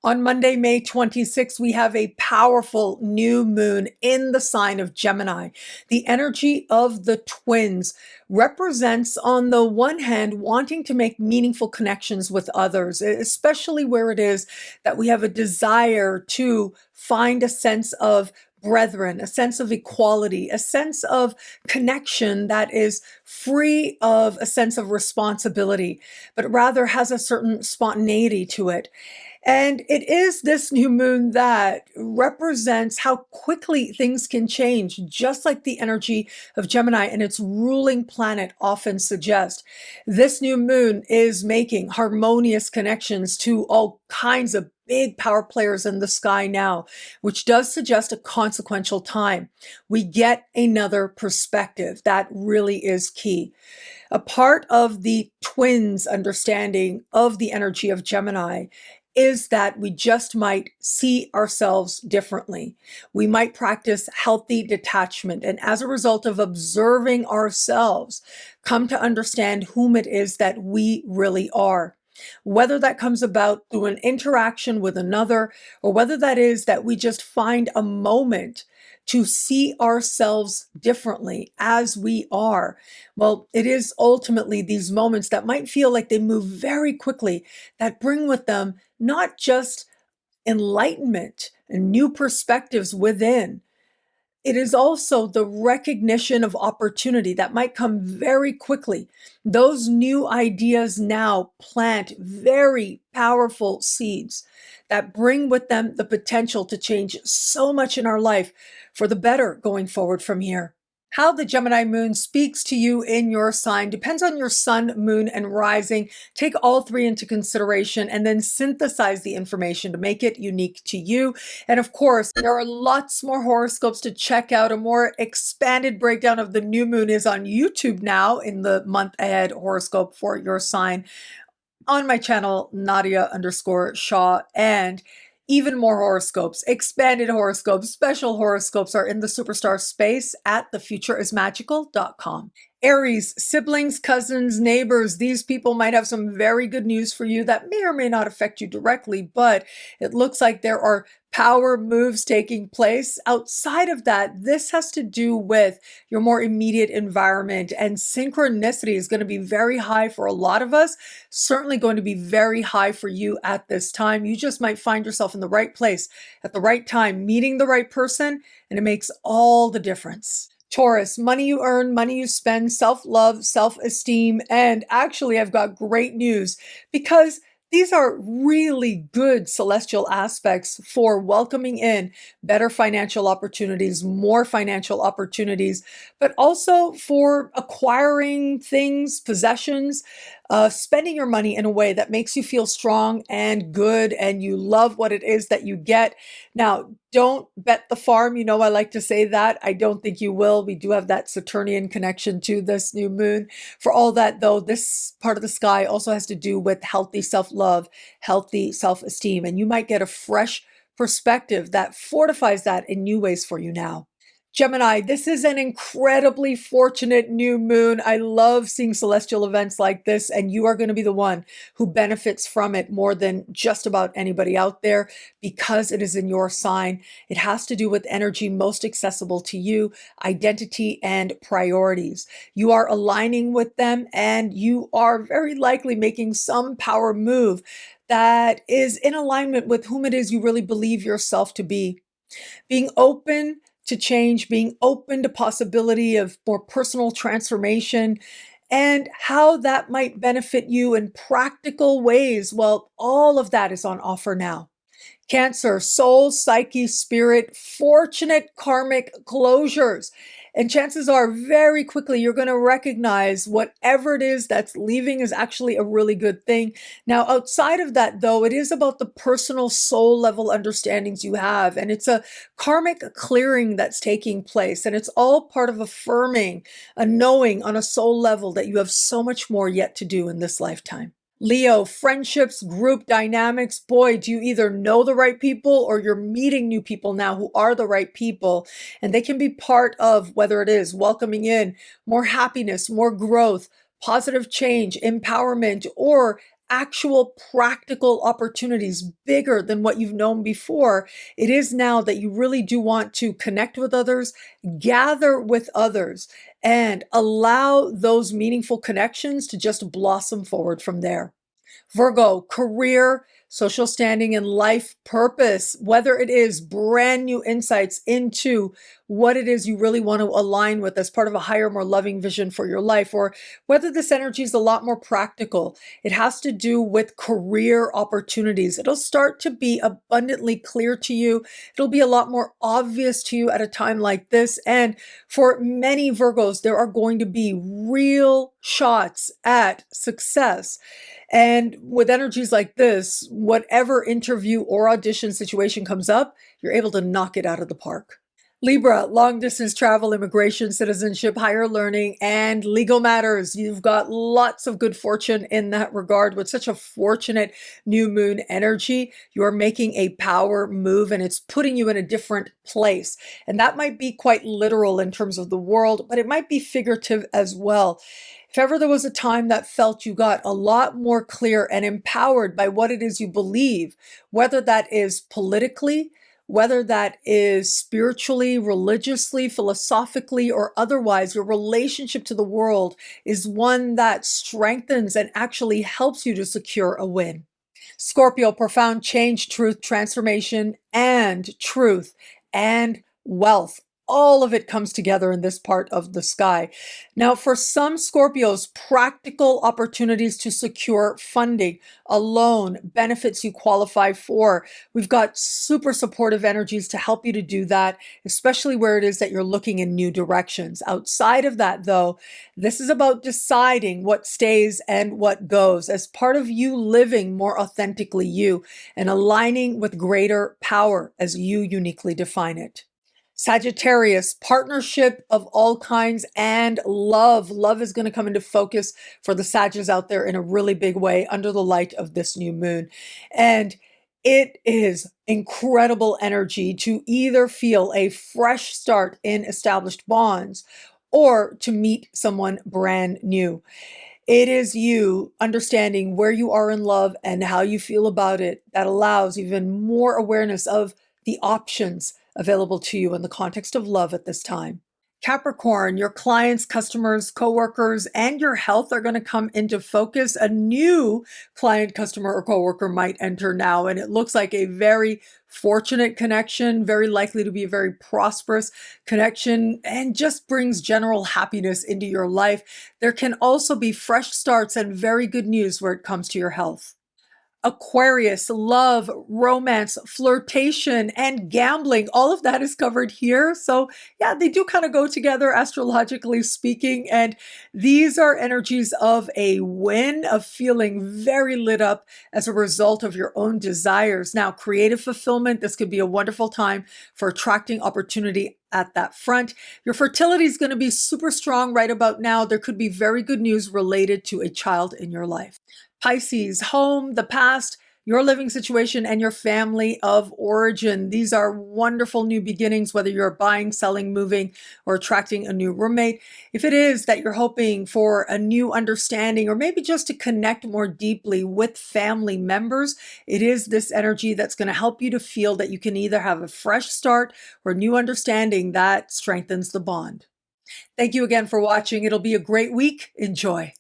On Monday, May 26th, we have a powerful new moon in the sign of Gemini. The energy of the twins represents, on the one hand, wanting to make meaningful connections with others, especially where it is that we have a desire to find a sense of brethren, a sense of equality, a sense of connection that is free of a sense of responsibility, but rather has a certain spontaneity to it. And it is this new moon that represents how quickly things can change, just like the energy of Gemini and its ruling planet often suggest. This new moon is making harmonious connections to all kinds of big power players in the sky now, which does suggest a consequential time. We get another perspective. That really is key. A part of the twins' understanding of the energy of Gemini is that we just might see ourselves differently. We might practice healthy detachment, and as a result of observing ourselves, come to understand whom it is that we really are. Whether that comes about through an interaction with another, or whether that is that we just find a moment to see ourselves differently as we are. Well, it is ultimately these moments that might feel like they move very quickly that bring with them not just enlightenment and new perspectives within. It is also the recognition of opportunity that might come very quickly. Those new ideas now plant very powerful seeds that bring with them the potential to change so much in our life for the better going forward from here. How the Gemini moon speaks to you in your sign depends on your sun, moon, and rising. Take all three into consideration and then synthesize the information to make it unique to you. And of course, there are lots more horoscopes to check out. A more expanded breakdown of the new moon is on YouTube now in the month ahead horoscope for your sign on my channel, Nadiya_Shah, and even more horoscopes, expanded horoscopes, special horoscopes are in the superstar space at thefutureismagical.com. Aries, siblings, cousins, neighbors, these people might have some very good news for you that may or may not affect you directly, but it looks like there are power moves taking place. Outside of that, this has to do with your more immediate environment, and synchronicity is going to be very high for a lot of us, certainly going to be very high for you at this time. You just might find yourself in the right place at the right time, meeting the right person, and it makes all the difference. Taurus, money you earn, money you spend, self-love, self-esteem, and actually I've got great news because these are really good celestial aspects for welcoming in better financial opportunities, more financial opportunities, but also for acquiring things, possessions, spending your money in a way that makes you feel strong and good and you love what it is that you get. Now, don't bet the farm. You know, I like to say that. I don't think you will. We do have that Saturnian connection to this new moon. For all that, though, this part of the sky also has to do with healthy self-love, healthy self-esteem, and you might get a fresh perspective that fortifies that in new ways for you now. Gemini, this is an incredibly fortunate new moon. I love seeing celestial events like this, and you are going to be the one who benefits from it more than just about anybody out there because it is in your sign. It has to do with energy most accessible to you, identity, and priorities. You are aligning with them, and you are very likely making some power move that is in alignment with whom it is you really believe yourself to be. Being open to change, being open to possibility of more personal transformation, and how that might benefit you in practical ways. Well, all of that is on offer now. Cancer, soul, psyche, spirit, fortunate karmic closures. And chances are very quickly you're going to recognize whatever it is that's leaving is actually a really good thing. Now, outside of that, though, it is about the personal soul level understandings you have. And it's a karmic clearing that's taking place. And it's all part of affirming a knowing on a soul level that you have so much more yet to do in this lifetime. Leo, friendships, group dynamics. Boy, do you either know the right people or you're meeting new people now who are the right people. And they can be part of whether it is welcoming in more happiness, more growth, positive change, empowerment, or actual practical opportunities bigger than what you've known before. It is now that you really do want to connect with others, gather with others, and allow those meaningful connections to just blossom forward from there. Virgo, career, social standing, and life purpose, whether it is brand new insights into what it is you really want to align with as part of a higher, more loving vision for your life, or whether this energy is a lot more practical. It has to do with career opportunities. It'll start to be abundantly clear to you. It'll be a lot more obvious to you at a time like this. And for many Virgos, there are going to be real shots at success. And with energies like this, whatever interview or audition situation comes up, you're able to knock it out of the park. Libra, long distance travel, immigration, citizenship, higher learning, and legal matters. You've got lots of good fortune in that regard. With such a fortunate new moon energy, you are making a power move and it's putting you in a different place. And that might be quite literal in terms of the world, but it might be figurative as well. If ever there was a time that felt you got a lot more clear and empowered by what it is you believe, whether that is politically, whether that is spiritually, religiously, philosophically, or otherwise, your relationship to the world is one that strengthens and actually helps you to secure a win. Scorpio, profound change, truth, transformation, and truth, and wealth. All of it comes together in this part of the sky. Now, for some Scorpios, practical opportunities to secure funding, a loan, benefits you qualify for. We've got super supportive energies to help you to do that, especially where it is that you're looking in new directions. Outside of that, though, this is about deciding what stays and what goes as part of you living more authentically you and aligning with greater power as you uniquely define it. Sagittarius, partnership of all kinds and love. Love is going to come into focus for the Sagittarius out there in a really big way under the light of this new moon. And it is incredible energy to either feel a fresh start in established bonds or to meet someone brand new. It is you understanding where you are in love and how you feel about it that allows even more awareness of the options available to you in the context of love at this time. Capricorn, your clients, customers, coworkers, and your health are going to come into focus. A new client, customer, or coworker might enter now, and it looks like a very fortunate connection, very likely to be a very prosperous connection, and just brings general happiness into your life. There can also be fresh starts and very good news where it comes to your health. Aquarius, love, romance, flirtation, and gambling. All of that is covered here. So yeah, they do kind of go together astrologically speaking. And these are energies of a win, of feeling very lit up as a result of your own desires. Now, creative fulfillment, this could be a wonderful time for attracting opportunity at that front. Your fertility is going to be super strong right about now. There could be very good news related to a child in your life. Pisces, home, the past, your living situation, and your family of origin. These are wonderful new beginnings, whether you're buying, selling, moving, or attracting a new roommate. If it is that you're hoping for a new understanding or maybe just to connect more deeply with family members, it is this energy that's going to help you to feel that you can either have a fresh start or a new understanding that strengthens the bond. Thank you again for watching. It'll be a great week. Enjoy.